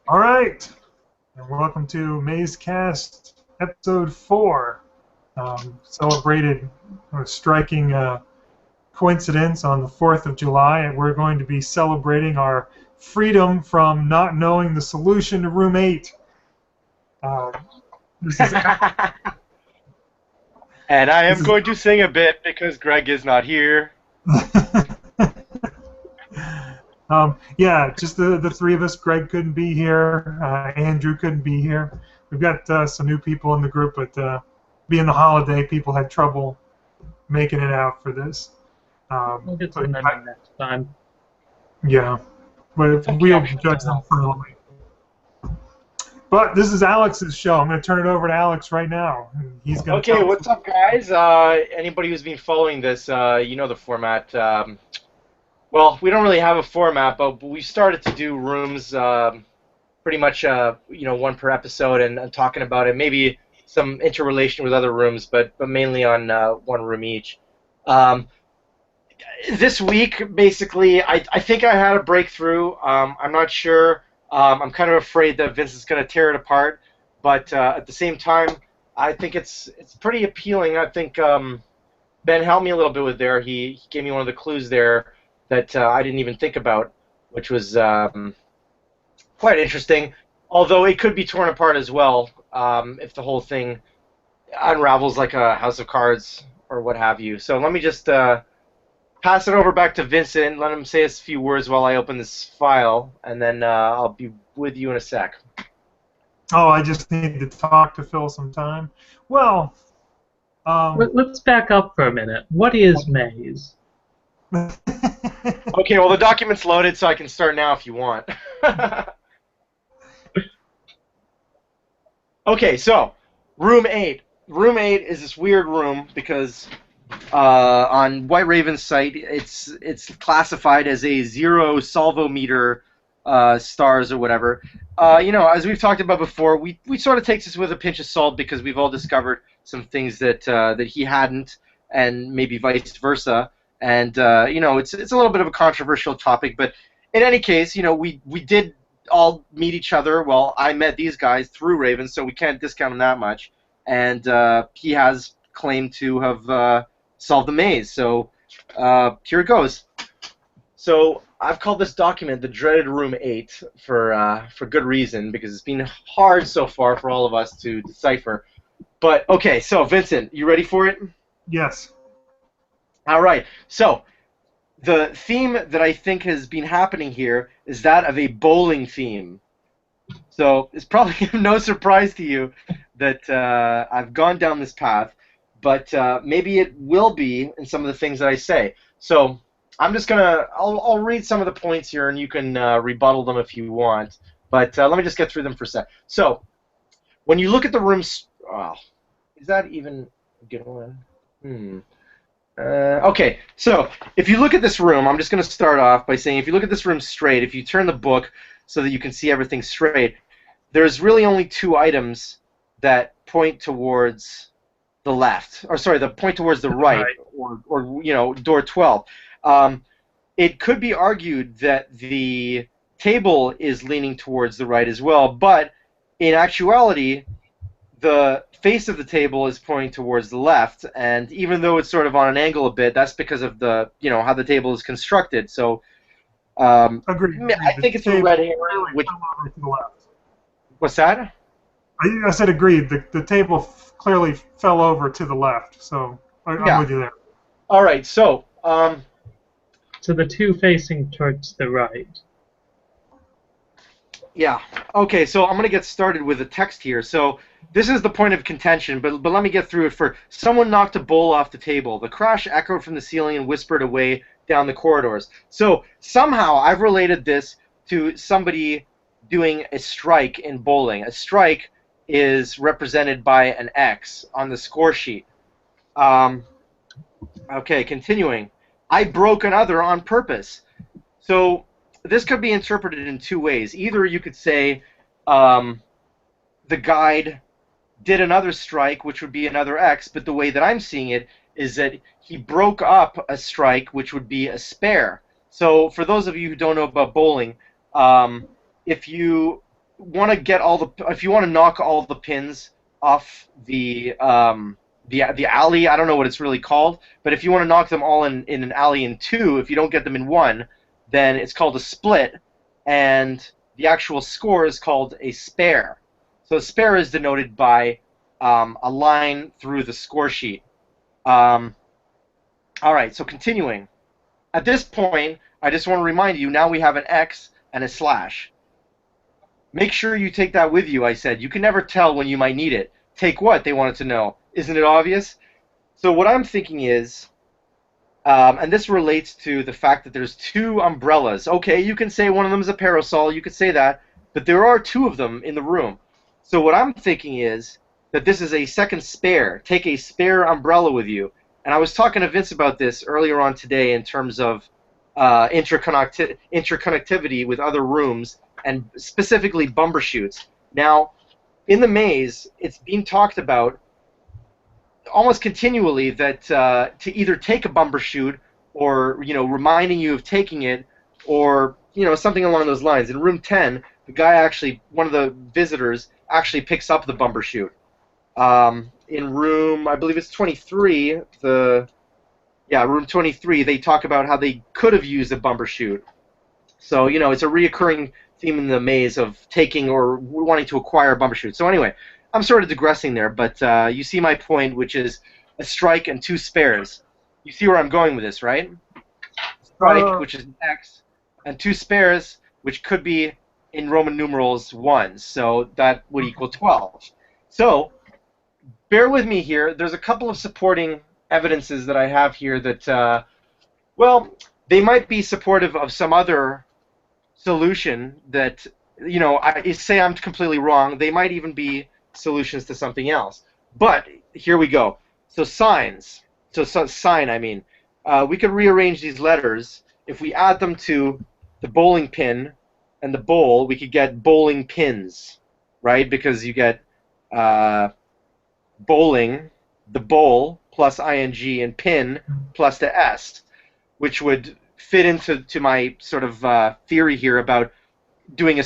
All right, and welcome to Mazecast episode 4. Celebrated a striking coincidence on the 4th of July, and we're going to be celebrating our freedom from not knowing the solution to room 8. Uh, this is And I this am is going to sing a bit because Greg is not here. yeah, just the three of us. Greg couldn't be here. Andrew couldn't be here. We've got some new people in the group, but being the holiday, people had trouble making it out for this. We'll get But some in next time. yeah, but Okay, we'll I'll shut judge that them off. thoroughly. But this is Alex's show. I'm going to turn it over to Alex right now. And he's going to Okay, tell us. what's up, guys? Anybody who's been following this, you know the format. Well, we don't really have a format, but we started to do rooms pretty much, one per episode and talking about it. Maybe some interrelation with other rooms, but mainly on one room each. Um, this week, basically, I think I had a breakthrough. I'm not sure. I'm kind of afraid that Vince is going to tear it apart, but at the same time, I think it's pretty appealing. I think Ben helped me a little bit with there. He gave me one of the clues there that I didn't even think about, which was quite interesting. Although it could be torn apart as well if the whole thing unravels like a house of cards or what have you. So let me just pass it over back to Vincent. Let him say a few words while I open this file, and then I'll be with you in a sec. Oh, I just need to talk to fill some time. Well, um, Let's back up for a minute. What is maze? Okay, well, the document's loaded, so I can start now if you want. Okay, so room 8. Room 8 is this weird room because on White Raven's site, it's classified as a 0 salvo meter stars or whatever. As we've talked about before, we sort of takes this with a pinch of salt because we've all discovered some things that he hadn't, and maybe vice versa. And it's a little bit of a controversial topic, but in any case, we did all meet each other. Well, I met these guys through Raven, so we can't discount him that much. And he has claimed to have solved the maze. So here it goes. So I've called this document the dreaded Room 8 for good reason, because it's been hard so far for all of us to decipher. But okay, so Vincent, you ready for it? yes. All right. So the theme that I think has been happening here is that of a bowling theme. So it's probably no surprise to you that I've gone down this path, but maybe it will be in some of the things that I say. So I'm just gonna I'll read some of the points here, and you can rebuttal them if you want. But let me just get through them for a sec. So when you look at the rooms, oh, is that even a good one? Okay, so if you look at this room, I'm just going to start off by saying if you look at this room straight, if you turn the book so that you can see everything straight, there's really only two items that point towards the left, or sorry, that point towards the right, or door 12. It could be argued that the table is leaning towards the right as well, but in actuality, the face of the table is pointing towards the left, and even though it's sort of on an angle a bit, that's because of the how the table is constructed. So Agreed. I The think it's a table red herring. clearly Which fell over to the left. what's that? I said agreed. The table clearly fell over to the left, so I'm Yeah. with you there. All right. So So the two facing towards the right. yeah. Okay. So I'm gonna get started with the text here. So this is the point of contention, but let me get through it first. Someone knocked a bowl off the table. The crash echoed from the ceiling and whispered away down the corridors. So somehow I've related this to somebody doing a strike in bowling. A strike is represented by an X on the score sheet. Um, okay, continuing. I broke another on purpose. So this could be interpreted in two ways. Either you could say the guide did another strike, which would be another X, but the way that I'm seeing it is that he broke up a strike, which would be a spare. So for those of you who don't know about bowling, if you want to get if you want to knock all the pins off the alley, I don't know what it's really called, but if you want to knock them all in an alley in two, if you don't get them in one, then it's called a split, and the actual score is called a spare. So a spare is denoted by a line through the score sheet. All right, so continuing. At this point, I just want to remind you, now we have an X and a slash. Make sure you take that with you, I said. You can never tell when you might need it. Take what? They wanted to know. Isn't it obvious? So what I'm thinking is, and this relates to the fact that there's two umbrellas. Okay, you can say one of them is a parasol, you could say that, but there are two of them in the room. So what I'm thinking is that this is a second spare. Take a spare umbrella with you. And I was talking to Vince about this earlier on today in terms of interconnectivity with other rooms, and specifically bumbershoot. Now, in the maze, it's being talked about almost continually that to either take a bumbershoot or, reminding you of taking it, or, something along those lines. In room 10, the guy actually, one of the visitors, actually picks up the bumbershoot. In room, I believe it's 23, room 23, they talk about how they could have used a bumbershoot. So, it's a reoccurring theme in the maze of taking or wanting to acquire a bumbershoot. So anyway, I'm sort of digressing there, but you see my point, which is a strike and two spares. You see where I'm going with this, right? Strike, which is an X, and two spares, which could be in Roman numerals 1. So that would equal 12. So bear with me here. There's a couple of supporting evidences that I have here that, they might be supportive of some other solution that, I say I'm completely wrong. They might even be solutions to something else. But here we go. So signs. So sign, I mean. We could rearrange these letters. If we add them to the bowling pin and the bowl, we could get bowling pins, right? Because you get bowling, the bowl, plus ing, and pin, plus the s, which would fit into my sort of theory here about doing a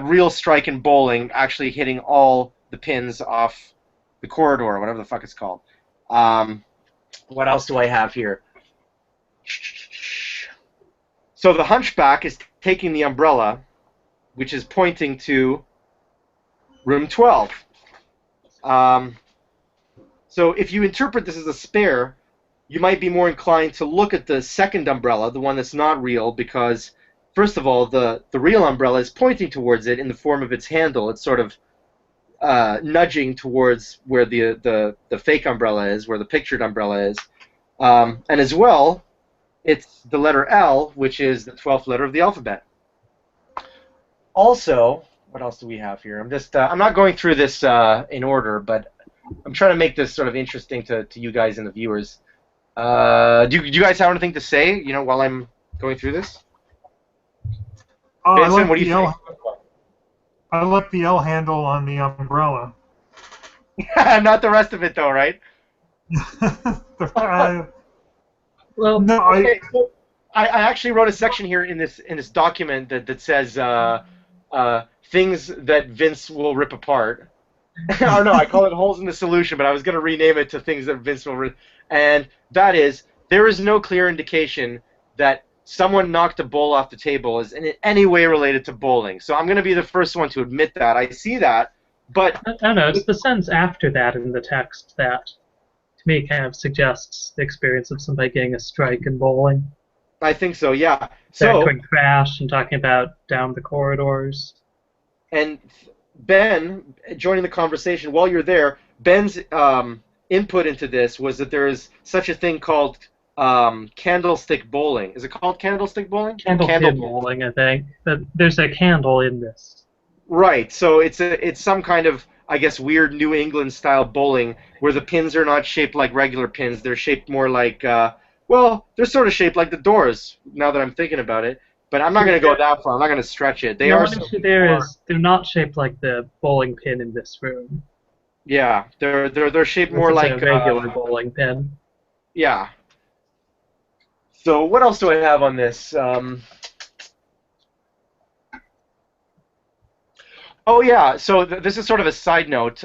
real strike in bowling, actually hitting all the pins off the corridor, whatever the fuck it's called. What else do I have here? So the hunchback is taking the umbrella, which is pointing to room 12. So if you interpret this as a spare, you might be more inclined to look at the second umbrella, the one that's not real, because first of all, the real umbrella is pointing towards it in the form of its handle. It's sort of nudging towards where the fake umbrella is, where the pictured umbrella is. And as well, it's the letter L, which is the 12th letter of the alphabet. Also, what else do we have here? I'm not going through this in order, but I'm trying to make this sort of interesting to you guys and the viewers. Do you guys have anything to say, while I'm going through this? Vincent, what do you think? I like the L handle on the umbrella. Not the rest of it, though, right? Well, no, okay, so I actually wrote a section here in this document that says things that Vince will rip apart. Or no, I call it holes in the solution, but I was going to rename it to things that Vince will rip. And that is, there is no clear indication that someone knocked a bowl off the table is in any way related to bowling. So I'm going to be the first one to admit that. I see that, but I don't know. It's the sentence after that in the text that, to me, kind of suggests the experience of somebody getting a strike in bowling. I think so, yeah. So quick crash and talking about down the corridors. And Ben, joining the conversation, while you're there, Ben's input into this was that there is such a thing called candlestick bowling. Is it called candlestick bowling? Candle bowling, I think. But there's a candle in this. Right. So it's some kind of, I guess, weird New England style bowling where the pins are not shaped like regular pins. They're shaped more like, they're sort of shaped like the doors. Now that I'm thinking about it. But I'm not going to go that far. I'm not going to stretch it. The only issue there is they're not shaped like the bowling pin in this room. Yeah, they're shaped more like a regular bowling pin. Yeah. So what else do I have on this? Oh yeah. So this is sort of a side note.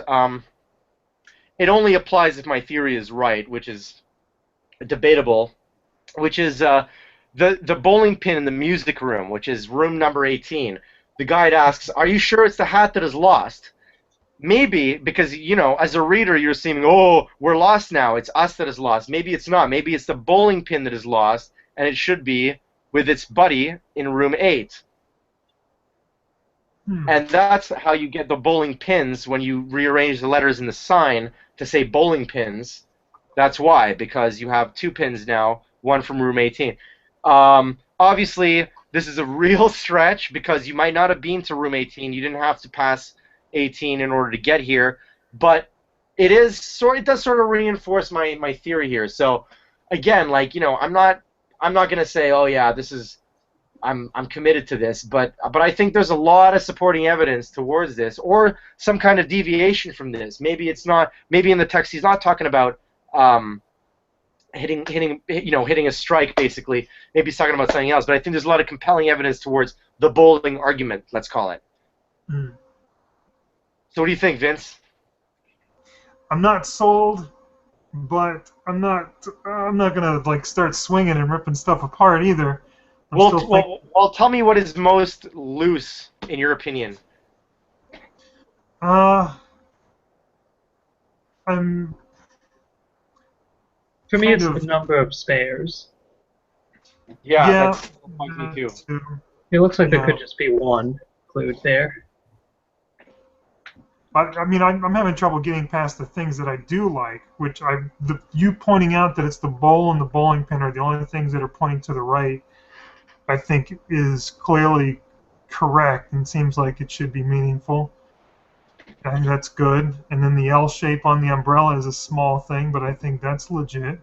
It only applies if my theory is right, which is debatable. Which is the bowling pin in the music room, which is room number 18. The guide asks, "Are you sure it's the hat that is lost?" Maybe because as a reader, you're seeing, "Oh, we're lost now. It's us that is lost." Maybe it's not. Maybe it's the bowling pin that is lost, and it should be with its buddy in room 8. Hmm. And that's how you get the bowling pins when you rearrange the letters in the sign to say bowling pins. That's why, because you have 2 pins now, one from room 18. Obviously, this is a real stretch because you might not have been to room 18. You didn't have to pass 18 in order to get here, but it does sort of reinforce my theory here. So again, I'm not gonna say, oh yeah, I'm committed to this, but I think there's a lot of supporting evidence towards this, or some kind of deviation from this. Maybe it's not. Maybe in the text he's not talking about hitting a strike basically. Maybe he's talking about something else. But I think there's a lot of compelling evidence towards the bowling argument. Let's call it. Hmm. So what do you think, Vince? I'm not sold, but I'm not gonna like start swinging and ripping stuff apart either. I'm still thinking, Well, tell me what is most loose in your opinion. uh, I'm For me, kind it's of the number of spares. Yeah, yeah. that's me too. Too. It looks like there Yeah. could just be one clued there. I mean, I'm having trouble getting past the things that I do like, which you pointing out that it's the bowl and the bowling pin are the only things that are pointing to the right, I think is clearly correct and seems like it should be meaningful. I think that's good. And then the L shape on the umbrella is a small thing, but I think that's legit.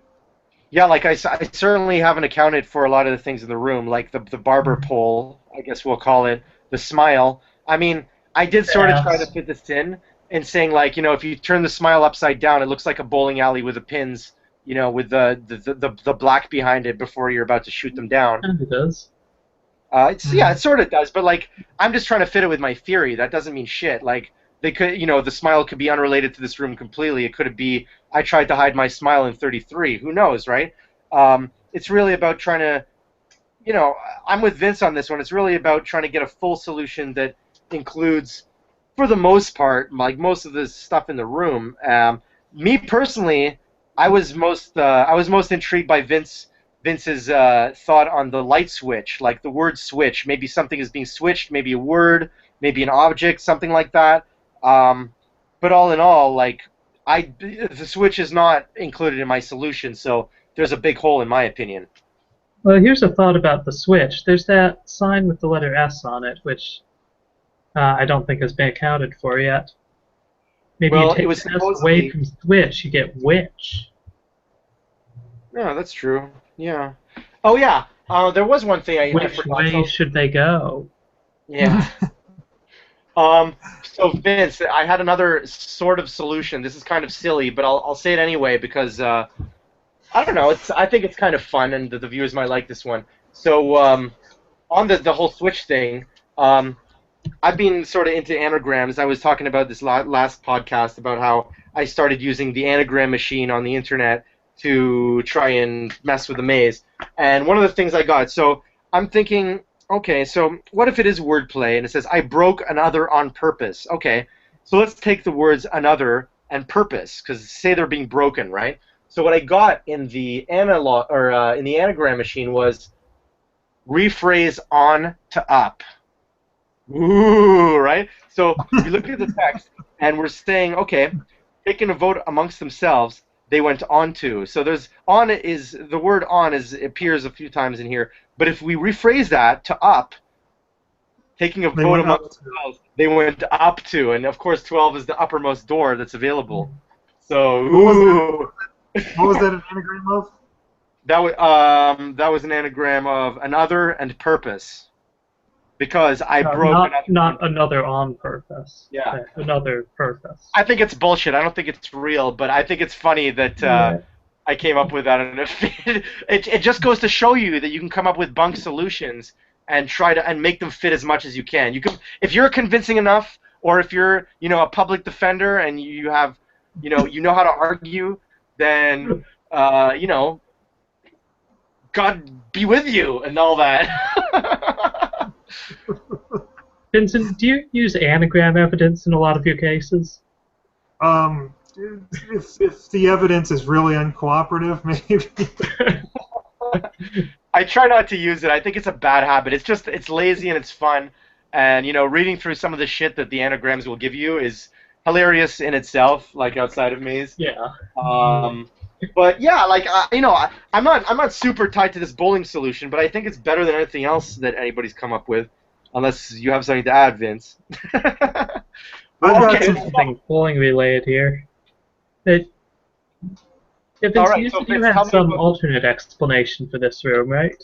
Yeah, like I certainly haven't accounted for a lot of the things in the room, like the barber pole, I guess we'll call it, the smile. I mean, I did sort of try to Yes. fit this in saying like, if you turn the smile upside down, it looks like a bowling alley with the pins, with the black behind it before you're about to shoot them down. And it does. It sort of does, but like I'm just trying to fit it with my theory. That doesn't mean shit. Like they could, the smile could be unrelated to this room completely. It could be I tried to hide my smile in 33. Who knows, right? It's really about trying to, I'm with Vince on this one. It's really about trying to get a full solution that includes, for the most part, like most of the stuff in the room. Me personally, I was most intrigued by Vince's thought on the light switch, like the word switch. Maybe something is being switched, maybe a word, maybe an object, something like that. But all in all, like the switch is not included in my solution, so there's a big hole in my opinion. Well, here's a thought about the switch. There's that sign with the letter S on it, which I don't think has been accounted for yet. Maybe Well, you it take was the S away supposedly. from switch, you get witch. Yeah, that's true. Yeah. Oh yeah. There was one thing I Which forgot. way So should they go? yeah. So Vince, I had another sort of solution. This is kind of silly, but I'll say it anyway because I don't know. I think it's kind of fun, and the viewers might like this one. So on the whole Switch thing, I've been sort of into anagrams. I was talking about this last podcast about how I started using the anagram machine on the internet to try and mess with the maze. And one of the things I got, so I'm thinking, okay, so what if it is wordplay and it says, I broke another on purpose? Okay, so let's take the words another and purpose, because say they're being broken, right? So what I got in the in the anagram machine was rephrase on to up. Ooh, right? So we look at the text and we're saying, okay, taking a vote amongst themselves, they went on to. So there's on is the word on is appears a few times in here, but if we rephrase that to up, taking a They vote went up amongst to. themselves, they went up to, and of course 12 is the uppermost door that's available. So What was that? ooh, What was that an anagram of? that was an anagram of another and purpose because I broke Not another. not another on purpose. Yeah. Another purpose. I think it's bullshit. I don't think it's real, but I think it's funny that Yeah. I came up with that, and it just goes to show you that you can come up with bunk solutions and try to and make them fit as much as you can. You can if you're convincing enough or if you're, a public defender and you have, you know how to argue, then, you know, God be with you and all that. Vincent, do you use anagram evidence in a lot of your cases? Um, if the evidence is really uncooperative, maybe. I try not to use it. I think it's a bad habit. It's lazy and it's fun. And, reading through some of the shit that the anagrams will give you is hilarious in itself, like outside of Maze. Yeah. But yeah, like I'm not super tied to this bowling solution, but I think it's better than anything else that anybody's come up with, unless you have something to add, Vince. I've got Okay. Something bowling related here. If All it's right, you so said you Vince, had tell me some about. alternate explanation for this room, right?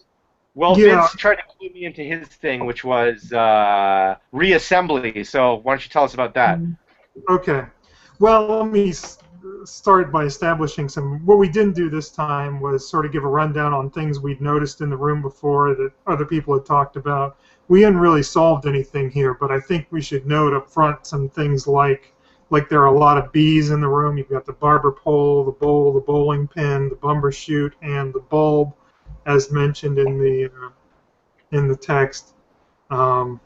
Well, Yeah. Vince tried to clue me into his thing, which was reassembly. So why don't you tell us about that? Okay. Well, let me start by establishing some. What we didn't do this time was sort of give a rundown on things we'd noticed in the room before that other people had talked about. We hadn't really solved anything here, but I think we should note up front some things like there are a lot of bees in the room. You've got the barber pole, the bowl, the bowling pin, the bumper chute, and the bulb, as mentioned in the text. Um,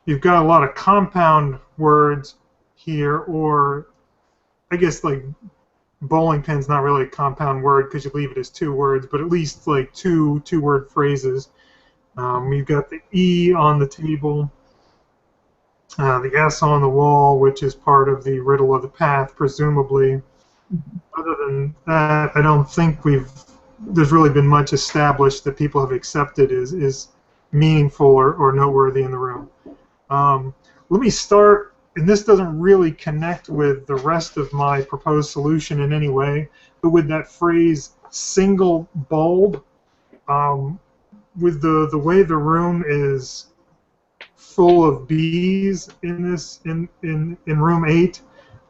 you've got a lot of compound words here, or I guess like bowling pin's not really a compound word because you leave it as two words, but at least like two-word phrases. We've got the E on the table, the S on the wall, which is part of the riddle of the path, presumably. Other than that, I don't think there's really been much established that people have accepted is meaningful or noteworthy in the room. Let me start, and this doesn't really connect with the rest of my proposed solution in any way, but with that phrase "single bulb." With the way the room is full of bees in room 8,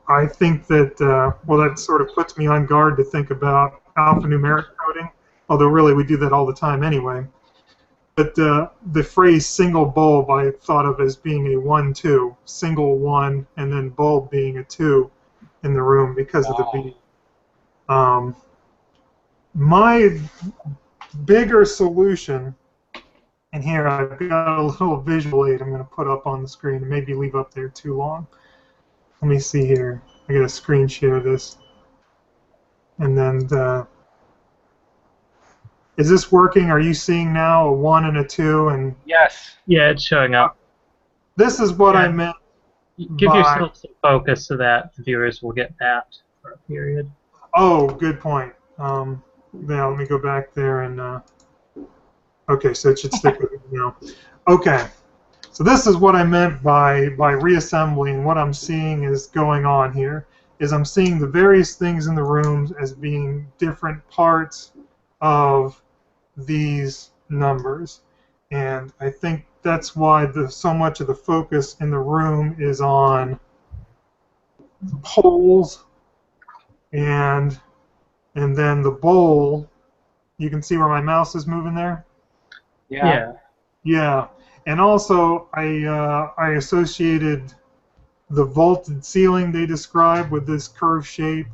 I think that that sort of puts me on guard to think about alphanumeric coding. Although really we do that all the time anyway. But the phrase "single bulb" I thought of as being a 1-2, single 1, and then bulb being a 2 in the room because of the bee. My bigger solution, and here I've got a little visual aid I'm going to put up on the screen and maybe leave up there too long. Let me see here. I got to screen share this. And then, is this working? Are you seeing now a 1 and a 2? And Yes. Yeah, it's showing up. this is what I Yeah. meant. Give yourself some focus so that the viewers will get that for a period. Oh, good point. Now let me go back there and. Okay, so it should stick with me now. Okay, so this is what I meant by reassembling. What I'm seeing is going on here is I'm seeing the various things in the rooms as being different parts of these numbers, and I think that's why so much of the focus in the room is on poles and then the bowl. You can see where my mouse is moving there. Yeah. Yeah, and also I associated the vaulted ceiling they describe with this curved shape,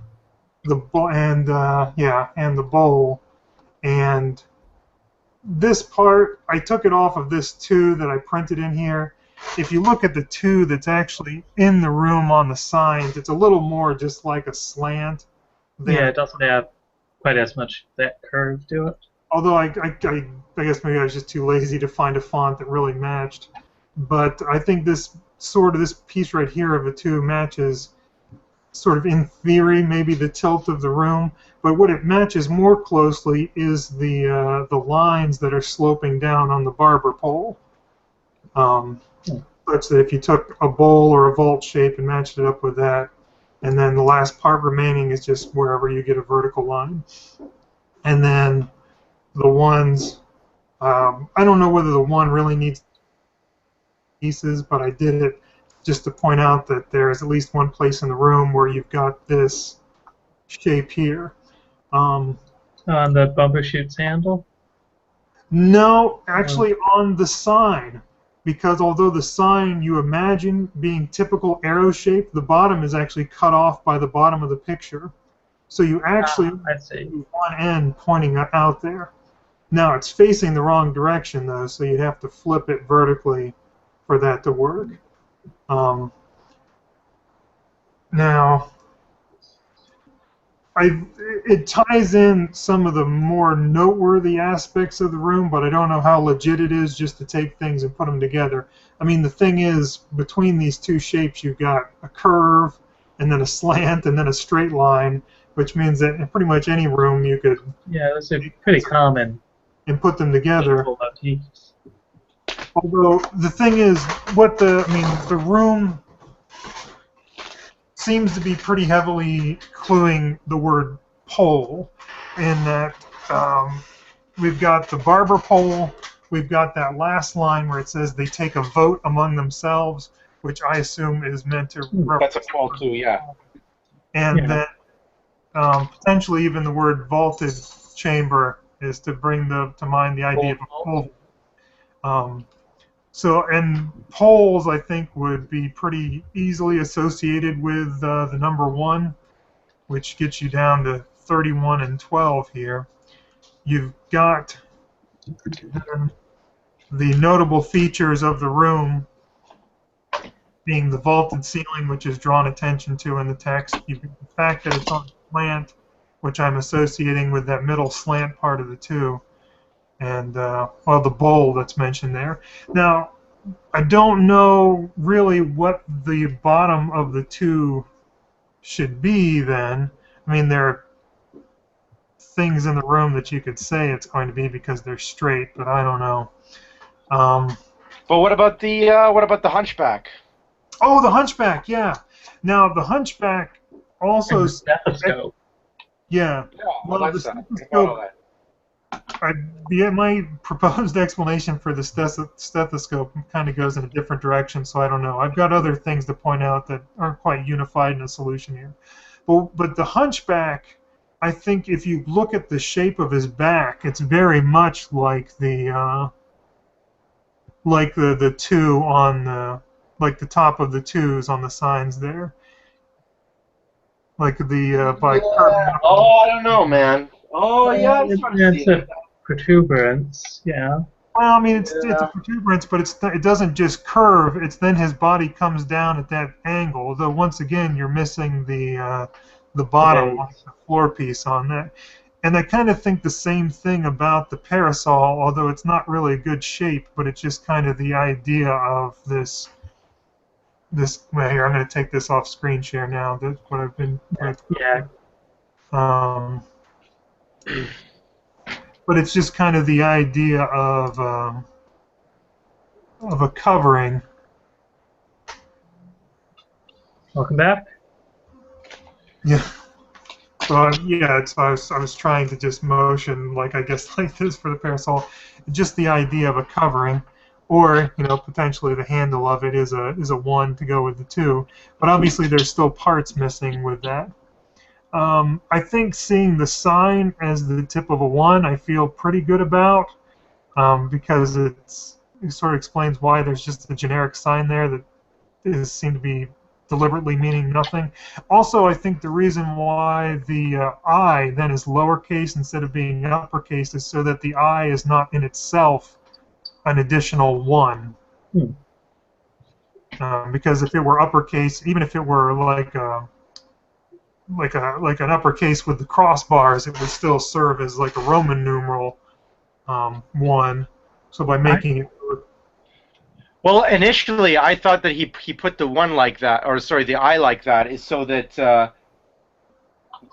and the bowl, and this part I took it off of this 2 that I printed in here. If you look at the 2 that's actually in the room on the signs, it's a little more just like a slant. Yeah, it doesn't have quite as much that curve to it. Although I guess maybe I was just too lazy to find a font that really matched. But I think this piece right here of a 2 matches sort of in theory maybe the tilt of the room. But what it matches more closely is the lines that are sloping down on the barber pole. Such that if you took a bowl or a vault shape and matched it up with that, and then the last part remaining is just wherever you get a vertical line. And then the ones, I don't know whether the 1 really needs pieces, but I did it just to point out that there is at least one place in the room where you've got this shape here. On the bumper chute's handle? No, actually on the sign. because although the sign you imagine being typical arrow shape, the bottom is actually cut off by the bottom of the picture. So you actually I see. see one end pointing out there. Now it's facing the wrong direction though, so you'd have to flip it vertically for that to work. Um, now, it ties in some of the more noteworthy aspects of the room, but I don't know how legit it is just to take things and put them together. I mean, the thing is, between these two shapes, you've got a curve, and then a slant, and then a straight line, which means that in pretty much any room you could Yeah, those are pretty common and put them together. visual motifs. Although the thing is, the room seems to be pretty heavily cluing the word pole, in that we've got the barber pole, we've got that last line where it says they take a vote among themselves, which I assume is meant to That's a quote too, yeah. and Yeah. then potentially even the word vaulted chamber is to bring to mind the idea of a pole. And poles, I think, would be pretty easily associated with the number 1, which gets you down to 31 and 12 here. You've got the notable features of the room being the vaulted ceiling, which is drawn attention to in the text. The fact that it's on slant, which I'm associating with that middle slant part of the 2. And, the bowl that's mentioned there. Now, I don't know really what the bottom of the 2 should be then. I mean, there are things in the room that you could say it's going to be because they're straight, but I don't know. But what about the hunchback? Oh, the hunchback, yeah. Now, the hunchback also... And the stethoscope. Yeah. Yeah, Well, that's the that. stethoscope... my proposed explanation for the stethoscope kind of goes in a different direction, so I don't know. I've got other things to point out that aren't quite unified in a solution here. But the hunchback, I think if you look at the shape of his back, it's very much like the 2 on the top of the 2s on the signs there. Like the Oh, I don't know, man. Oh, yeah, I'm starting to It's see a it. protuberance, yeah. Well, I mean, it's a protuberance, but it doesn't just curve. It's then his body comes down at that angle. Though once again, you're missing the bottom, like the floor piece on that. And I kind of think the same thing about the parasol, although it's not really a good shape, but it's just kind of the idea of this. Well, here, I'm going to take this off screen share now. That's what I've been. Yeah. But it's just kind of the idea of a covering. Welcome back. Yeah. So I was trying to just motion like this for the parasol, just the idea of a covering, or potentially the handle of it is a 1 to go with the 2, but obviously there's still parts missing with that. I think seeing the sign as the tip of a 1, I feel pretty good about, because it sort of explains why there's just a generic sign there that seemed to be deliberately meaning nothing. Also, I think the reason why the I then is lowercase instead of being uppercase is so that the I is not in itself an additional 1. Because if it were uppercase, even if it were like an uppercase with the crossbars, it would still serve as like a Roman numeral 1. So by making it. Well, initially, I thought that he put the 1 like that, or sorry, the I like that, is so that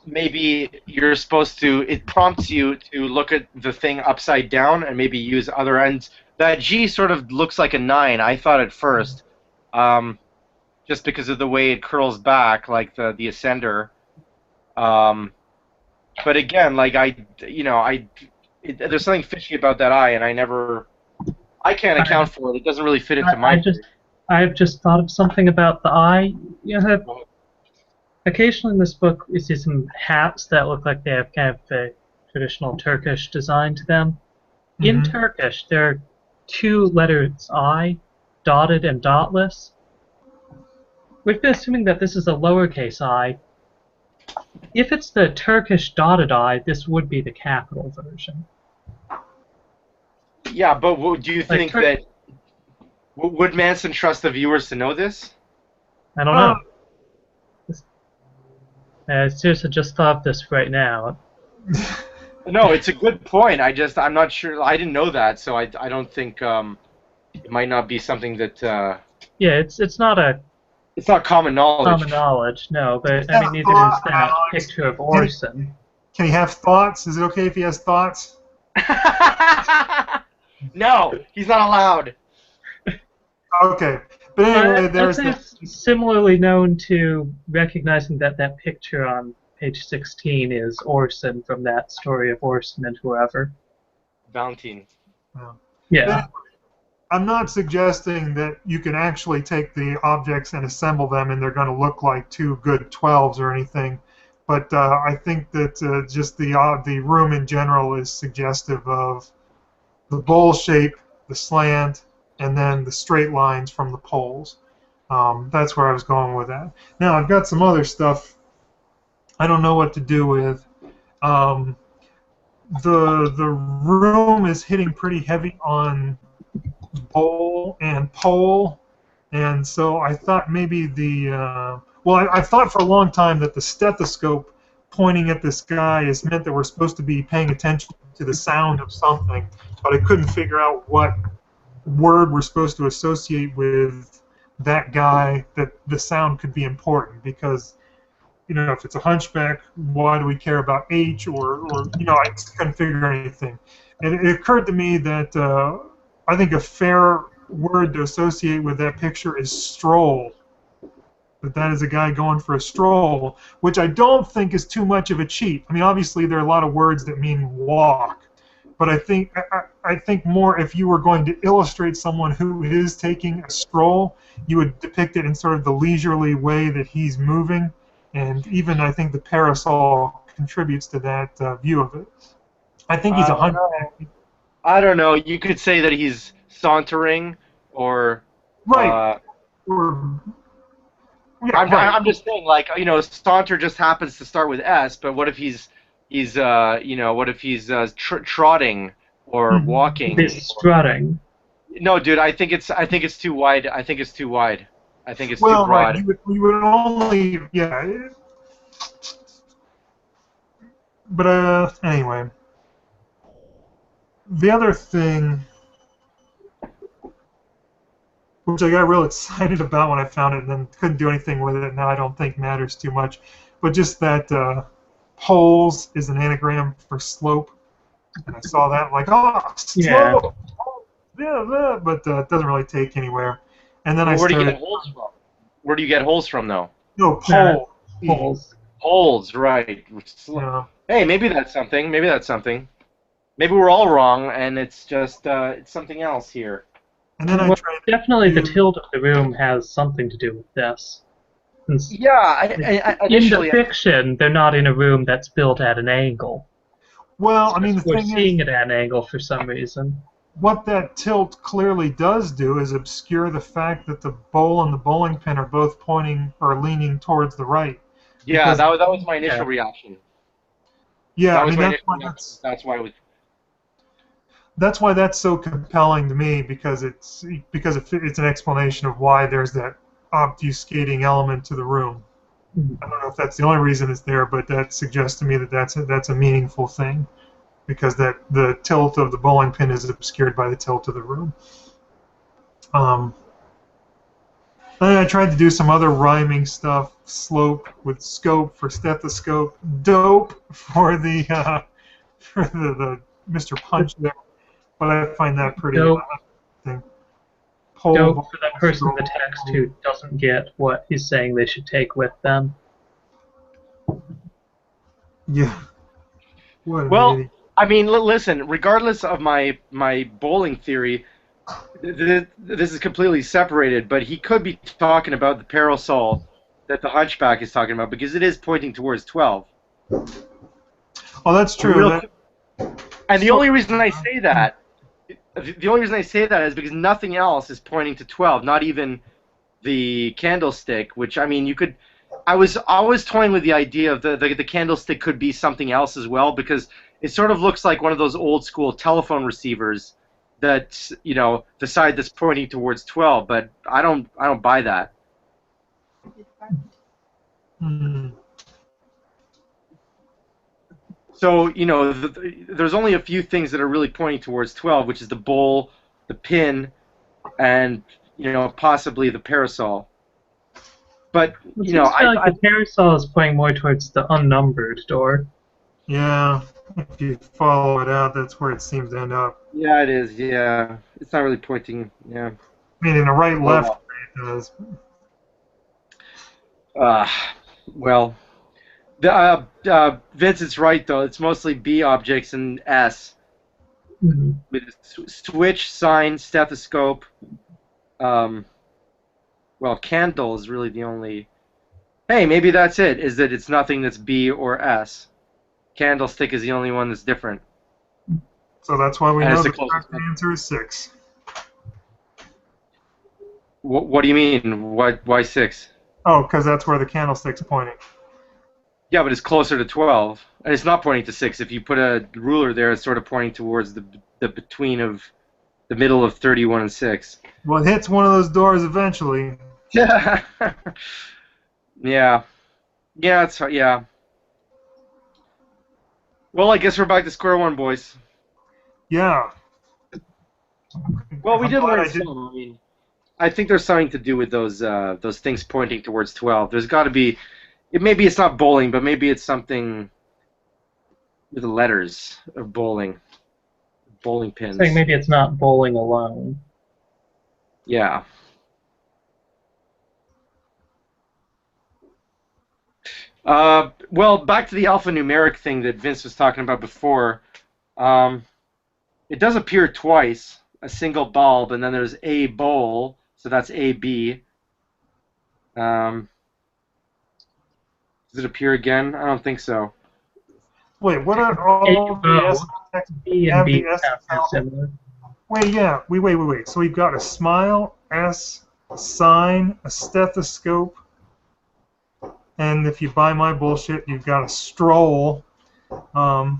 maybe you're supposed to. It prompts you to look at the thing upside down and maybe use other ends. That G sort of looks like a 9. I thought at first, just because of the way it curls back, like the ascender. But again, like there's something fishy about that I, and I can't account for it. It doesn't really fit into my. I've just thought of something about the eye. Occasionally in this book, we see some hats that look like they have kind of a traditional Turkish design to them. In Turkish, there are 2 letters I, dotted and dotless. We've been assuming that this is a lowercase I. If it's the Turkish dotted I, this would be the capital version. Yeah, but do you think Like that would Manson trust the viewers to know this? I don't know. Seriously, just thought of this right now. No, it's a good point. I'm not sure. I didn't know that, so I don't think it might not be something that Yeah, it's not a it's not common knowledge. common knowledge, no, but I mean neither is that picture of Orson. Can he have thoughts? Is it okay if he has thoughts? No, he's not allowed. Okay. But anyway, there's similarly known to recognizing that that picture on page 16 is Orson from that story of Orson and whoever. Valentine. Yeah. I'm not suggesting that you can actually take the objects and assemble them and they're going to look like two good 12s or anything, but I think that just the room in general is suggestive of the bowl shape, the slant, and then the straight lines from the poles. That's where I was going with that. Now, I've got some other stuff I don't know what to do with. The room is hitting pretty heavy on bowl and pole, and so I thought maybe I thought for a long time that the stethoscope pointing at this guy is meant that we're supposed to be paying attention to the sound of something, but I couldn't figure out what word we're supposed to associate with that guy that the sound could be important, because if it's a hunchback, why do we care about H or I just couldn't figure anything. And it occurred to me that I think a fair word to associate with that picture is stroll. That is a guy going for a stroll, which I don't think is too much of a cheat. I mean, obviously there are a lot of words that mean walk, but I think more if you were going to illustrate someone who is taking a stroll, you would depict it in sort of the leisurely way that he's moving, and even I think the parasol contributes to that view of it. I think he's a hunchback. I don't know. You could say that he's sauntering, or right. I'm just saying, like, saunter just happens to start with S, but what if he's trotting or walking? He's strutting. No, dude, I think it's too wide. I think it's too wide. I think it's too broad. Right. You would only, yeah. But anyway, the other thing, which I got real excited about when I found it and then couldn't do anything with it, now I don't think matters too much, but just that poles is an anagram for slope, and I saw that, like, slope! Yeah, but it doesn't really take anywhere. And then where do you get holes from? Where do you get holes from, though? No, pole. Poles. Holes, right. Yeah. Hey, maybe that's something. Maybe we're all wrong, and it's just it's something else here. And then definitely the tilt of the room has something to do with this. Yeah, in the fiction, they're not in a room that's built at an angle. Well, I mean, we're seeing it at an angle for some reason. What that tilt clearly does do is obscure the fact that the bowl and the bowling pin are both pointing or leaning towards the right. Yeah, that was my initial reaction. Yeah, that's why it was. That's why that's so compelling to me, because it's an explanation of why there's that obfuscating element to the room. I don't know if that's the only reason it's there, but that suggests to me that that's a meaningful thing, because that the tilt of the bowling pin is obscured by the tilt of the room. Then I tried to do some other rhyming stuff: slope with scope for stethoscope, dope for the Mr. Punch there. But I find that pretty dope for the person in the text who doesn't get what he's saying they should take with them. Yeah. Well, I mean, listen, regardless of my bowling theory, this is completely separated, but he could be talking about the parasol that the hunchback is talking about, because it is pointing towards 12. Oh, that's true. And the only reason I say that the only reason I say that is because nothing else is pointing to 12, not even the candlestick, which, I mean, you could... I was always toying with the idea of the candlestick could be something else as well, because it sort of looks like one of those old school telephone receivers that, you know, the side that's pointing towards 12, but I don't buy that. Hmm. So, you know, there's only a few things that are really pointing towards 12, which is the bowl, the pin, and, you know, possibly the parasol. But, It you know, seems to me like the parasol is pointing more towards the unnumbered door. Yeah, if you follow it out, that's where it seems to end up. yeah, it is, yeah. It's not really pointing, yeah. I mean, in a Oh, right-left well. way, it does. Uh, well, Vincent's right, though. It's mostly B objects and S. Mm-hmm. With switch, sign, stethoscope. Well, candle is really the only... Hey, maybe that's it, is that it's nothing that's B or S. Candlestick is the only one that's different. So that's why we And know it's the the correct closest one. answer is 6. What do you mean? Why 6? Oh, because that's where the candlestick's pointing. Yeah, but it's closer to 12. And it's not pointing to 6. If you put a ruler there, it's sort of pointing towards the between of the middle of 31 and 6. Well, it hits one of those doors eventually. Yeah. Yeah. Yeah. Well, I guess we're back to square one, boys. Yeah. Well, we did learn I did- some. I mean, I think there's something to do with those things pointing towards 12. There's got to be. Maybe it's not bowling, but maybe it's something with the letters of bowling. Bowling pins. Saying maybe it's not bowling alone. Yeah. Well, back to the alphanumeric thing that Vince was talking about before. It does appear twice, a single bulb, and then there's a bowl, so that's AB. Does it appear again? I don't think so. Wait, what are all the S text? B Have and B the S sound sound- similar. Wait, yeah. Wait. So we've got a smile, S, a sign, a stethoscope, and if you buy my bullshit, you've got a stroll. The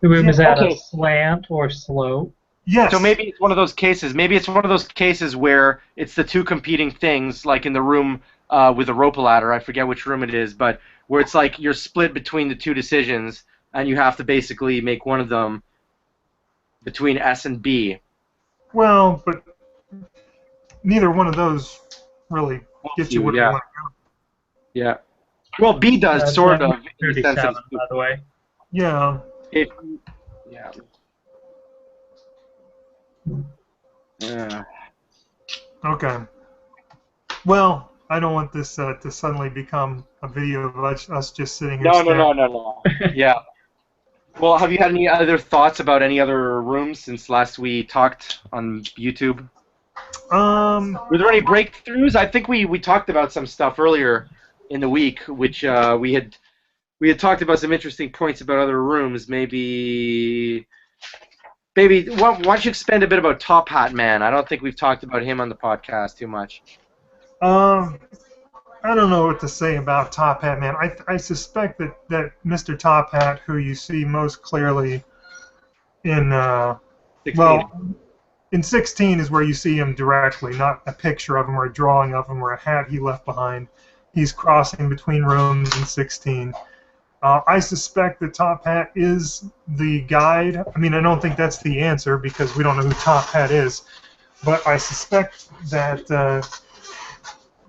room is at Okay. a slant or slope. Yes. So maybe it's one of those cases. Maybe it's one of those cases where it's the two competing things, like in the room with the rope ladder. I forget which room it is, but where it's like you're split between the two decisions, and you have to basically make one of them between S and B. Well, but neither one of those really gets you where you Yeah. want to go. Yeah. Well, B does sort of. In the sense 37, of, by the way. Yeah. yeah. Yeah. Okay. Well, I don't want this to suddenly become a video of us just sitting here. No. Yeah. Well, have you had any other thoughts about any other rooms since last we talked on YouTube? Were there any breakthroughs? I think we talked about some stuff earlier in the week, which we had talked about some interesting points about other rooms. Maybe why don't you expand a bit about Top Hat Man? I don't think we've talked about him on the podcast too much. I don't know what to say about Top Hat Man. I suspect that Mr. Top Hat, who you see most clearly in 16. well, in 16 is where you see him directly, not a picture of him or a drawing of him or a hat he left behind. He's crossing between rooms in 16. I suspect that Top Hat is the guide. I mean, I don't think that's the answer because we don't know who Top Hat is, but I suspect that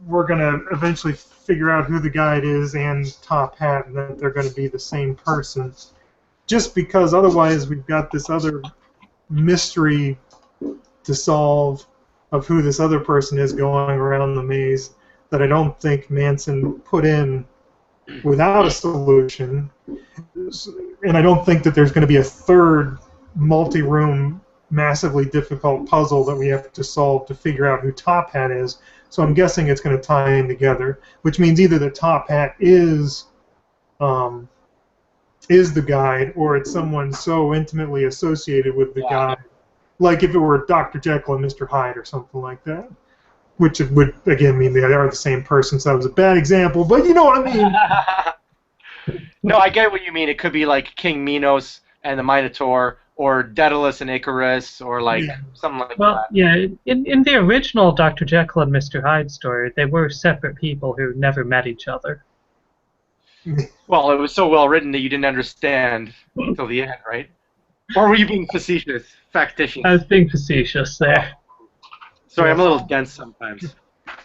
we're going to eventually figure out who the guide is and Top Hat, and that they're going to be the same person. Just because otherwise we've got this other mystery to solve of who this other person is going around the maze that I don't think Manson put in without a solution. And I don't think that there's going to be a third multi-room, massively difficult puzzle that we have to solve to figure out who Top Hat is. So I'm guessing it's going to tie in together, which means either the Top Hat is the guide, or it's someone so intimately associated with the guide like if it were Dr. Jekyll and Mr. Hyde or something like that, which would again mean they are the same person. So that was a bad example, but you know what I mean. No, I get what you mean. It could be like King Minos and the Minotaur, or Daedalus and Icarus, or like something like Well, that. yeah, in the original Dr. Jekyll and Mr. Hyde story, they were separate people who never met each other. Well, it was so well written that you didn't understand until the end, right? Or were you being facetious, factitious? I was being facetious there. Sorry, I'm a little dense sometimes.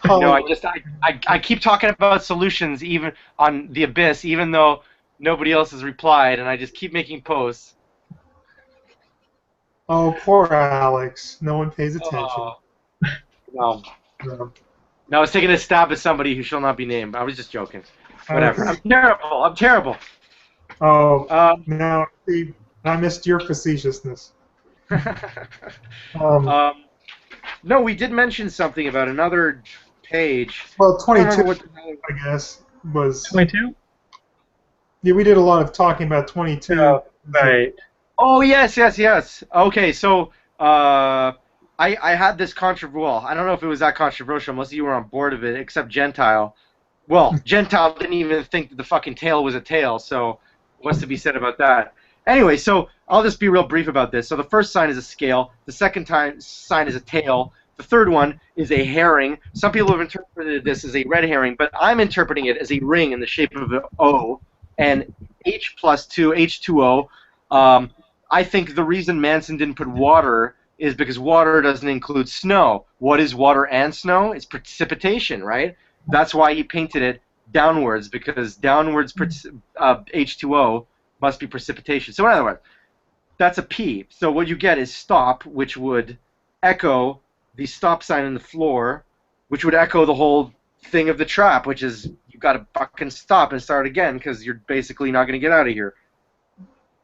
No, I keep talking about solutions even on the Abyss, even though nobody else has replied, and I just keep making posts. Oh, poor Alex. No one pays attention. No. Um, No, I was taking a stab at somebody who shall not be named. I was just joking. Whatever. I'm terrible. I'm terrible. Oh, now see, I missed your facetiousness. No, we did mention something about another page. Well, 22, what I guess, was... 22? Yeah, we did a lot of talking about 22. Oh, right. Oh, yes. Okay, so I had this controversial... Well, I don't know if it was that controversial, most of you were on board of it, except Gentile. Well, Gentile didn't even think that the fucking tail was a tail, so what's to be said about that? Anyway, so I'll just be real brief about this. So the first sign is a scale. The second sign is a tail. The third one is a herring. Some people have interpreted this as a red herring, but I'm interpreting it as a ring in the shape of an O. And H plus 2, H2O. I think the reason Manson didn't put water is because water doesn't include snow. What is water and snow? It's precipitation, right? That's why he painted it downwards, because downwards H2O must be precipitation. So in other words, that's a P. So what you get is stop, which would echo the stop sign in the floor, which would echo the whole thing of the trap, which is you got to fucking stop and start again because you're basically not going to get out of here.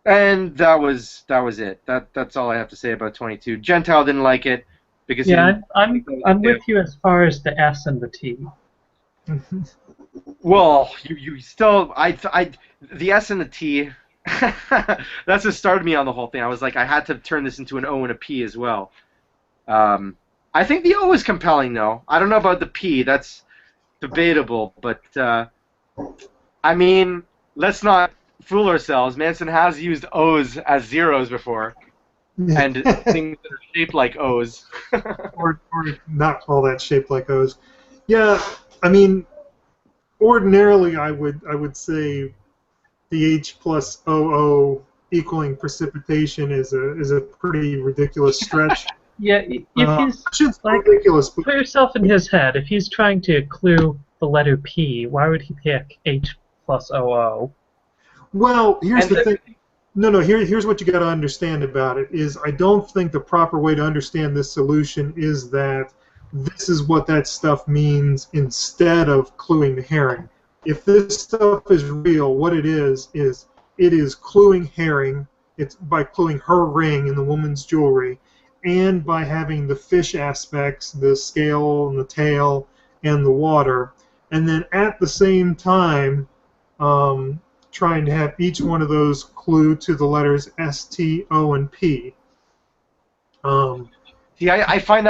And that was it. That's all I have to say about 22. Gentile didn't like it because I'm with you as far as the S and the T. Well, you still the S and the T. That's what started me on the whole thing. I was like, I had to turn this into an O and a P as well. I think the O is compelling, though. I don't know about the P. That's debatable, but I mean, let's not fool ourselves. Manson has used O's as zeros before, and things that are shaped like O's. or not all that shaped like O's. Yeah, I mean, ordinarily I would say the H plus OO equaling precipitation is a pretty ridiculous stretch. Yeah, if he's like, ridiculous. But put yourself in his head. If he's trying to clue the letter P, why would he pick H plus OO? Well, here's the thing. No. Here's what you got to understand about it. Is I don't think the proper way to understand this solution is that this is what that stuff means instead of cluing the herring. If this stuff is real, what it is it is cluing herring. It's by cluing her ring in the woman's jewelry, and by having the fish aspects, the scale and the tail and the water, and then at the same time trying to have each one of those clue to the letters S, T, O, and P. See, I find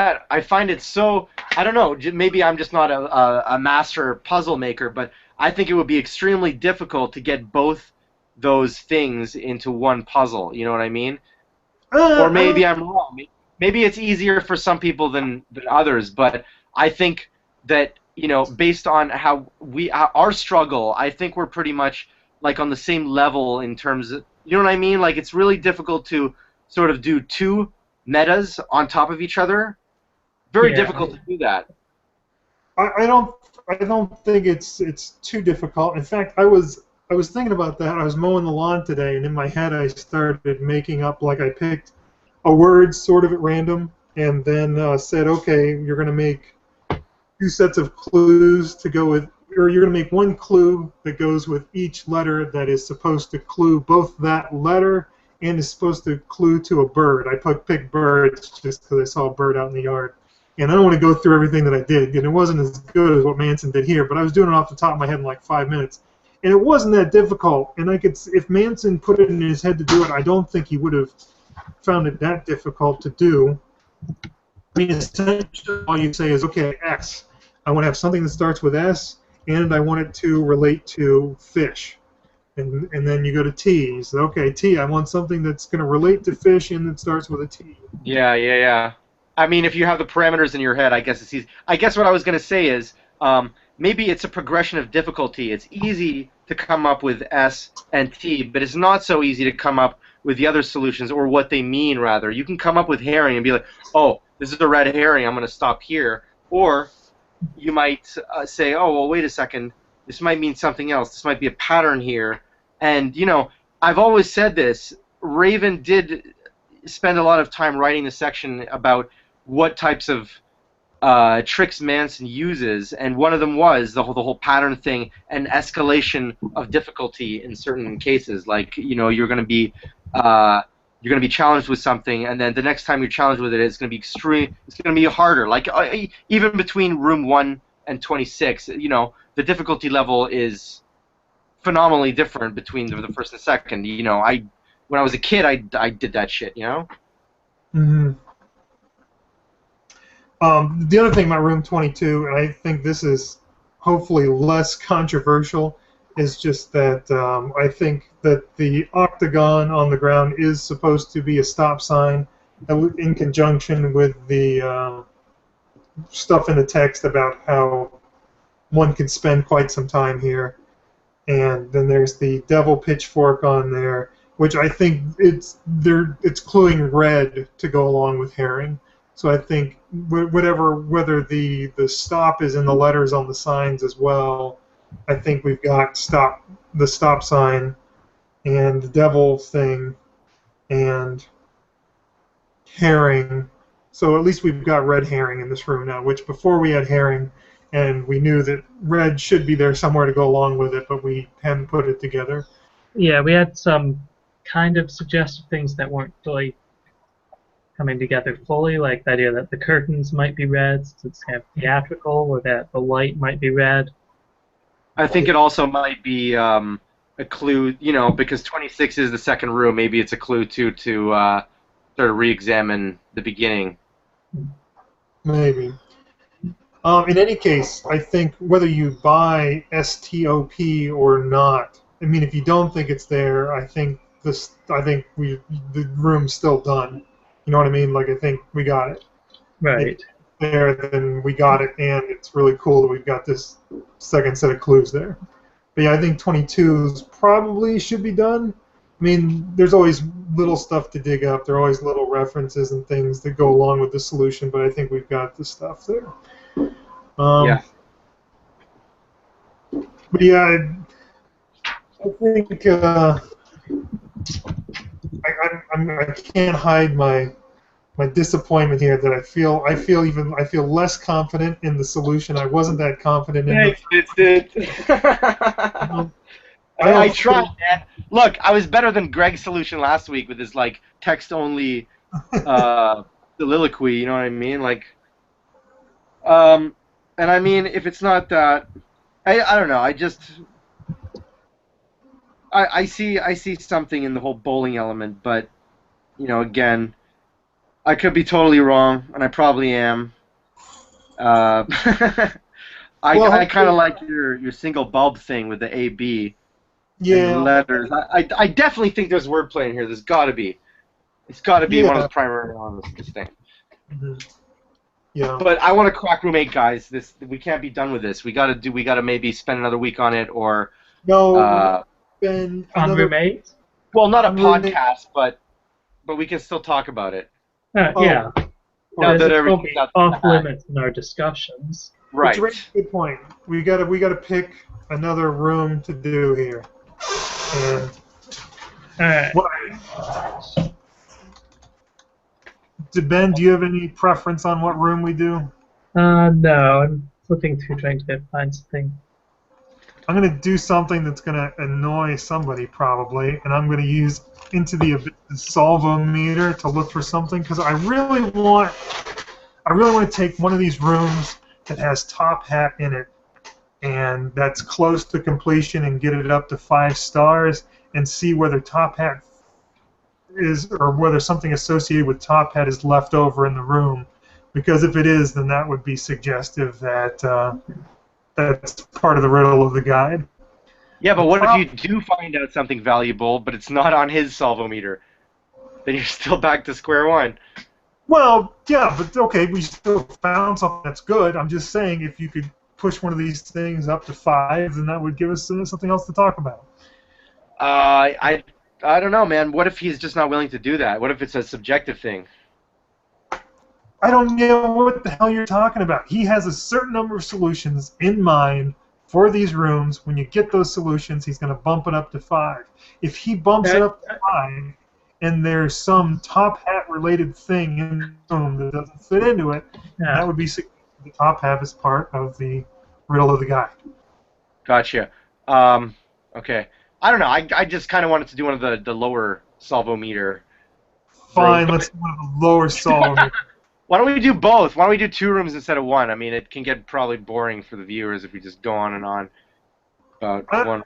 it so, I don't know, maybe I'm just not a master puzzle maker, but I think it would be extremely difficult to get both those things into one puzzle, you know what I mean? Or maybe I'm wrong. Maybe it's easier for some people than others, but I think that, you know, based on how our struggle, I think we're pretty much like on the same level in terms of, you know what I mean? Like, it's really difficult to sort of do two metas on top of each other. Very difficult to do that. I don't think it's too difficult. In fact, I was thinking about that. I was mowing the lawn today, and in my head I started making up, like, I picked a word sort of at random, and then said, okay, you're going to make two sets of clues to go with, or you're going to make one clue that goes with each letter that is supposed to clue both that letter and is supposed to clue to a bird. I picked birds just because I saw a bird out in the yard. And I don't want to go through everything that I did, and it wasn't as good as what Manson did here, but I was doing it off the top of my head in like 5 minutes. And it wasn't that difficult, and I could, if Manson put it in his head to do it, I don't think he would have found it that difficult to do. I mean, essentially, all you say is, okay, S. I want to have something that starts with S, and I want it to relate to fish. And then you go to T. You say, okay, T, I want something that's going to relate to fish and that starts with a T. Yeah. I mean, if you have the parameters in your head, I guess it's easy. I guess what I was going to say is maybe it's a progression of difficulty. It's easy to come up with S and T, but it's not so easy to come up with the other solutions or what they mean, rather. You can come up with herring and be like, oh, this is a red herring, I'm going to stop here. Or you might say, oh, well, wait a second, this might mean something else. This might be a pattern here. And, you know, I've always said this. Raven did spend a lot of time writing the section about what types of tricks Manson uses, and one of them was the whole pattern thing and escalation of difficulty in certain cases. Like, you know, you're going to be challenged with something, and then the next time you're challenged with it, it's going to be extreme. It's going to be harder. Like even between room 1 and 26, you know, the difficulty level is phenomenally different between the first and second. You know, when I was a kid, I did that shit. You know. Mm-hmm. The other thing about room 22, and I think this is hopefully less controversial, is just that I think that the octagon on the ground is supposed to be a stop sign in conjunction with the stuff in the text about how one can spend quite some time here. And then there's the devil pitchfork on there, which I think it's cluing red to go along with herring. So I think whether the stop is in the letters on the signs as well, I think we've got the stop sign and the devil thing and herring. So at least we've got red herring in this room now, which before we had herring, and we knew that red should be there somewhere to go along with it, but we hadn't put it together. Yeah, we had some kind of suggestive things that weren't really coming together fully, like the idea that the curtains might be red since it's kind of theatrical, or that the light might be red. I think it also might be a clue, you know, because 26 is the second room. Maybe it's a clue to sort of re-examine the beginning. Maybe. In any case, I think whether you buy STOP or not, I mean, if you don't think it's there, I think the room's still done. You know what I mean? Like, I think we got it. Right. If it's there, then we got it, and it's really cool that we've got this second set of clues there. But yeah, I think 22s probably should be done. I mean, there's always little stuff to dig up. There are always little references and things that go along with the solution, but I think we've got the stuff there. Yeah. But yeah, I think I can't hide my disappointment here that I feel less confident in the solution. I wasn't that confident in I tried, man. Look, I was better than Greg's solution last week with his like text-only soliloquy. You know what I mean? Like, and I mean, if it's not that, I don't know. I see something in the whole bowling element, but you know, again, I could be totally wrong, and I probably am. I kind of like your single bulb thing with the AB. Yeah. And letters. I definitely think there's wordplay in here. There's got to be. It's got to be one of the primary elements of this thing. Mm-hmm. Yeah. But I want to crack room 8, guys. We can't be done with this. We got to maybe spend another week on it, or no. On room 8. Well, not a podcast, but we can still talk about it. Yeah. Now that it will be off limits in our discussions. Right. Good point. We got to pick another room to do here. And Ben, do you have any preference on what room we do? No, I'm flipping through trying to find something. I'm going to do something that's going to annoy somebody probably, and I'm going to use Into the Abyss Solvometer to look for something, because I really want to take one of these rooms that has Top Hat in it, and that's close to completion, and get it up to 5 stars, and see whether Top Hat is, or whether something associated with Top Hat is left over in the room. Because if it is, then that would be suggestive that that's part of the riddle of the guide. Yeah, The but what if you do find out something valuable, but it's not on his salvometer? Then you're still back to square one. Well, yeah, but okay, we still found something that's good. I'm just saying, if you could push one of these things up to 5, then that would give us something else to talk about. I don't know, man. What if he's just not willing to do that? What if it's a subjective thing? I don't know what the hell you're talking about. He has a certain number of solutions in mind for these rooms. When you get those solutions, he's going to bump it up to 5. If he bumps it up to 5, and there's some Top Hat related thing in the room that doesn't fit into it, that would be the Top Hat is part of the riddle of the guide. Gotcha. Okay. I don't know. I just kind of wanted to do one of the lower salvometer. Fine, rooms. let's do one of the lower salvometer. Why don't we do both? Why don't we do 2 rooms instead of 1? I mean, it can get probably boring for the viewers if we just go on and on about one.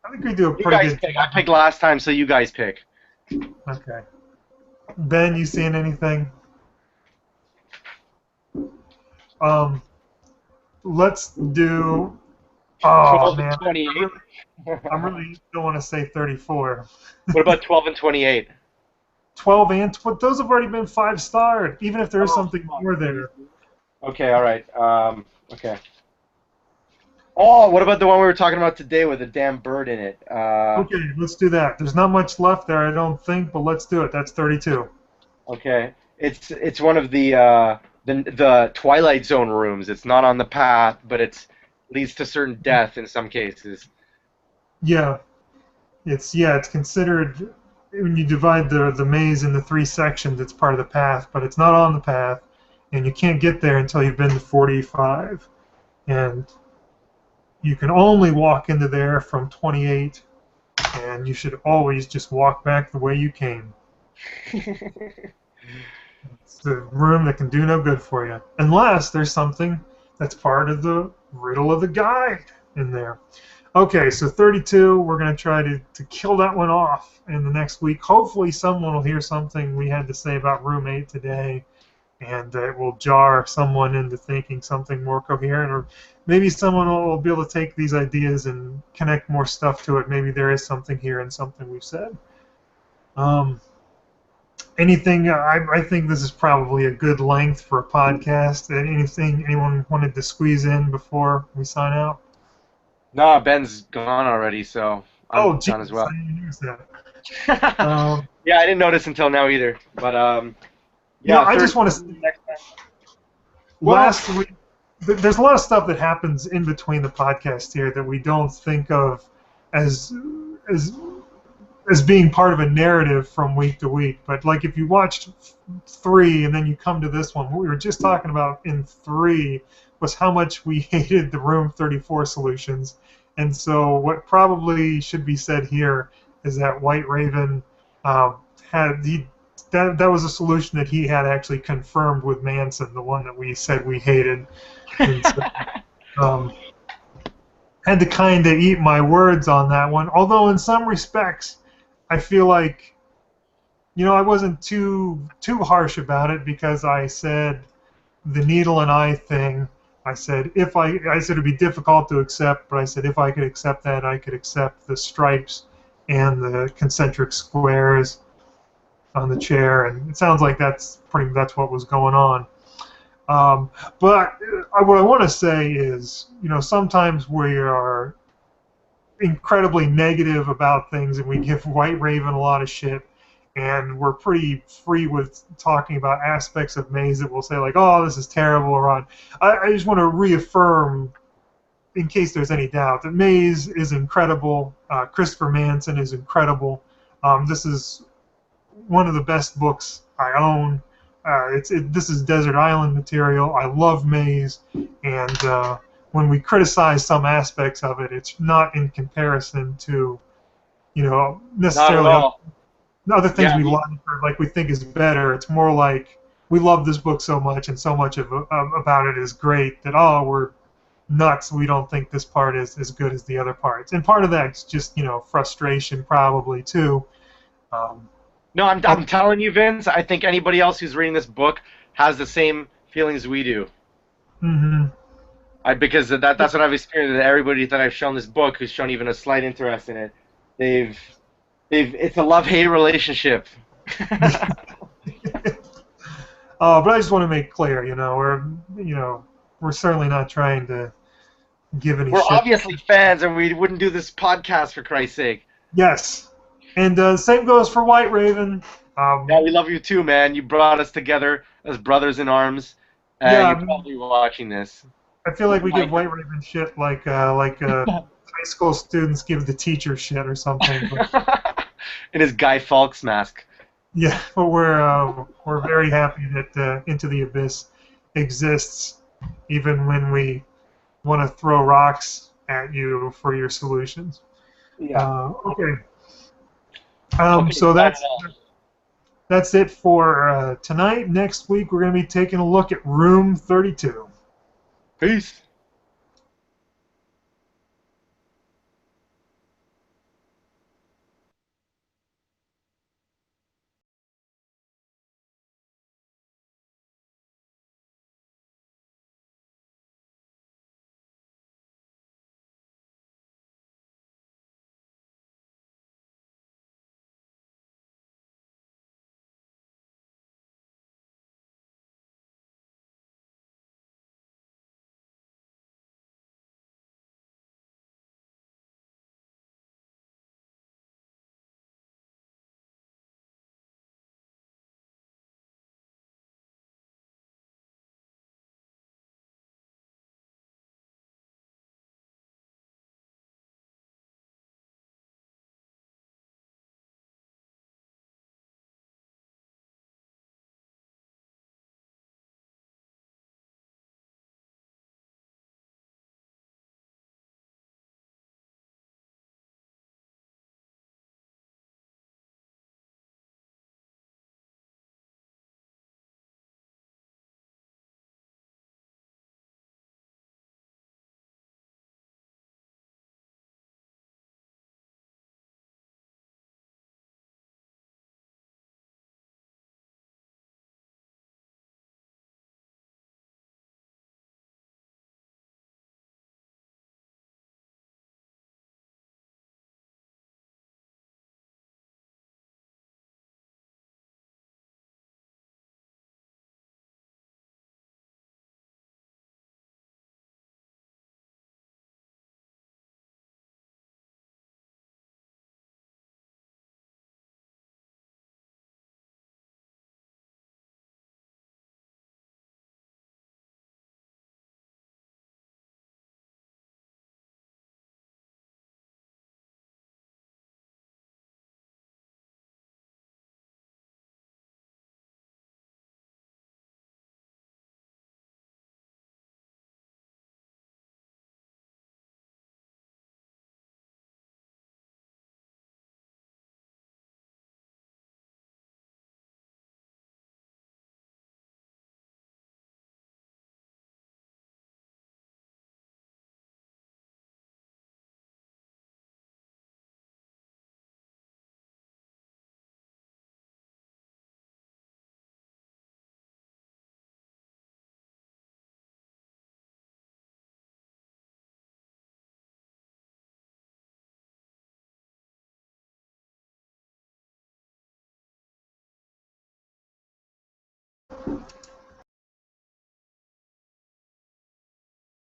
I think we do a You pretty guys good pick. I picked last time, so you guys pick. Okay. Ben, you seeing anything? Let's do. Oh 12 man, and 28. I really don't want to say 34. What about 12 and 28? 12 and those have already been 5-starred, even if there is something more there. Okay, all right. Okay. Oh, what about the one we were talking about today with the damn bird in it? Okay, let's do that. There's not much left there, I don't think, but let's do it. That's 32. Okay, it's one of the Twilight Zone rooms. It's not on the path, but it leads to certain death in some cases. Yeah, it's considered, when you divide the maze into 3 sections, it's part of the path, but it's not on the path, and you can't get there until you've been to 45, and you can only walk into there from 28, and you should always just walk back the way you came. It's a room that can do no good for you, unless there's something that's part of the riddle of the guide in there. Okay, so 32, we're going to try to kill that one off in the next week. Hopefully someone will hear something we had to say about room 8 today, and it will jar someone into thinking something more coherent, or maybe someone will be able to take these ideas and connect more stuff to it. Maybe there is something here and something we've said. Anything, I think this is probably a good length for a podcast. Anything anyone wanted to squeeze in before we sign out? No, Ben's gone already, so I'm done as well. I didn't notice that. Yeah, I didn't notice until now either. But yeah, I just want to say, last week, there's a lot of stuff that happens in between the podcast here that we don't think of as being part of a narrative from week to week. But like if you watched 3 and then you come to this one, what we were just talking about in 3 was how much we hated the Room 34 solutions. And so what probably should be said here is that White Raven that was a solution that he had actually confirmed with Manson, the one that we said we hated. And so, had to kind of eat my words on that one. Although in some respects, I feel like, I wasn't too harsh about it, because I said the needle and eye thing. I said it'd be difficult to accept, but I said if I could accept that, I could accept the stripes and the concentric squares on the chair, and it sounds like that's what was going on. But what I want to say is, sometimes we are incredibly negative about things, and we give White Raven a lot of shit, and we're pretty free with talking about aspects of Maze that we'll say, like, oh, this is terrible, or on. I just want to reaffirm, in case there's any doubt, that Maze is incredible. Christopher Manson is incredible. This is one of the best books I own. This is Desert Island material. I love Maze, and when we criticize some aspects of it, it's not in comparison to, necessarily other things we like or like we think is better. It's more like we love this book so much, and so much about it is great that we're nuts. We don't think this part is as good as the other parts, and part of that's just frustration probably too. No, I'm telling you, Vince. I think anybody else who's reading this book has the same feelings we do. Mm-hmm. Because that's what I've experienced. Everybody that I've shown this book, who's shown even a slight interest in it, they've it's a love-hate relationship. But I just want to make clear, we're certainly not trying to give any We're shit. obviously fans, and we wouldn't do this podcast for Christ's sake. Yes, and same goes for White Raven. Yeah, we love you too, man. You brought us together as brothers in arms, and Yeah, you're probably watching this. I feel like we give White Raven shit like high school students give the teacher shit or something. But, In his Guy Fawkes mask. yeah, but we're very happy that Into the Abyss exists, even when we want to throw rocks at you for your solutions. Yeah. Okay. Okay, So that's it for tonight. Next week we're going to be taking a look at Room 32. Peace.